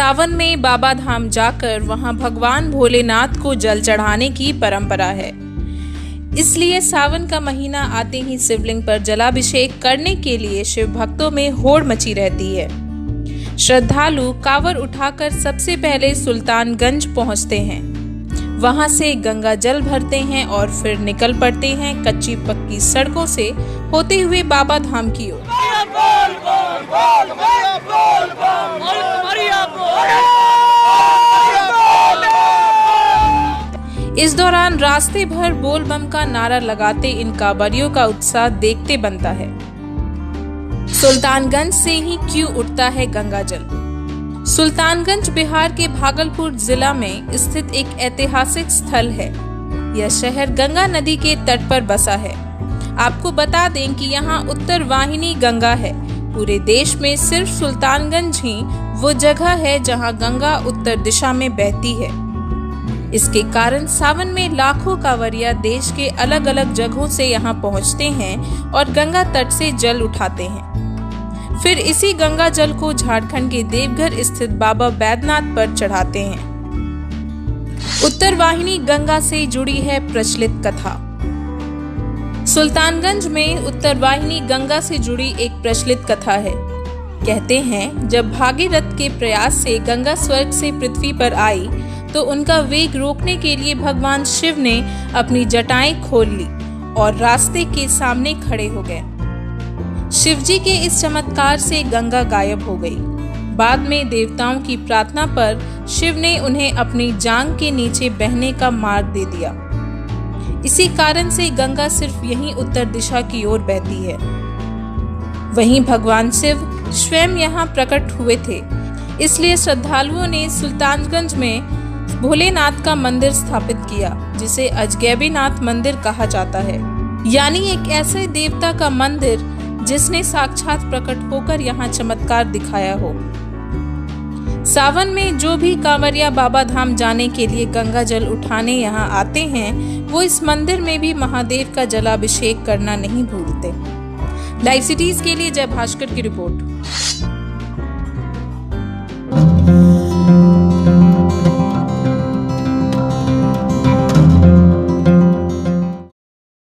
सावन में बाबा धाम जाकर वहां भगवान भोलेनाथ को जल चढ़ाने की परंपरा है। इसलिए सावन का महीना आते ही शिवलिंग पर जलाभिषेक करने के लिए शिव भक्तों में होड़ मची रहती है। श्रद्धालु कांवर उठाकर सबसे पहले सुल्तानगंज पहुंचते हैं। वहां से गंगा जल भरते हैं और फिर निकल पड़ते हैं कच्ची पक्की सड़कों से होते हुए बाबा धाम की ओर। इस दौरान रास्ते भर बोल बम का नारा लगाते इन कांवरियों का उत्साह देखते बनता है। सुल्तानगंज से ही क्यों उठता है गंगा जल। सुल्तानगंज बिहार के भागलपुर जिला में स्थित एक ऐतिहासिक स्थल है। यह शहर गंगा नदी के तट पर बसा है। आपको बता दें कि यहाँ उत्तर वाहिनी गंगा है। पूरे देश में सिर्फ सुल्तानगंज ही वो जगह है जहाँ गंगा उत्तर दिशा में बहती है। इसके कारण सावन में लाखों कांवरिया देश के अलग अलग जगहों से यहाँ पहुँचते हैं और गंगा तट से जल उठाते हैं। फिर इसी गंगा जल को झारखंड के देवघर स्थित बाबा बैद्यनाथ पर चढ़ाते हैं। उत्तर वाहिनी गंगा से जुड़ी है प्रचलित कथा। सुल्तानगंज में उत्तर वाहिनी गंगा से जुड़ी एक प्रचलित कथा है। कहते हैं जब भागीरथ के प्रयास से गंगा स्वर्ग से पृथ्वी पर आई तो उनका वेग रोकने के लिए भगवान शिव ने अपनी जटाएं खोल ली और रास्ते के सामने खड़े हो गए। शिव जी के इस चमत्कार से गंगा गायब हो गई। बाद में देवताओं की प्रार्थना पर शिव ने उन्हें अपनी जांघ के नीचे बहने का मार्ग दे दिया। इसी कारण से गंगा सिर्फ यहीं उत्तर दिशा की ओर बहती है। वहीं भगवान शिव स्वयं यहाँ प्रकट हुए थे। इसलिए श्रद्धालुओं ने सुल्तानगंज में भोलेनाथ का मंदिर स्थापित किया, जिसे अजगैबीनाथ मंदिर कहा जाता है, यानी एक ऐसे देवता का मंदिर जिसने साक्षात प्रकट होकर यहाँ चमत्कार दिखाया हो। सावन में जो भी कांवरिया बाबा धाम जाने के लिए गंगा जल उठाने यहाँ आते हैं, वो इस मंदिर में भी महादेव का जलाभिषेक करना नहीं भूलते। लाइव सिटीज के लिए जय भास्कर की रिपोर्ट।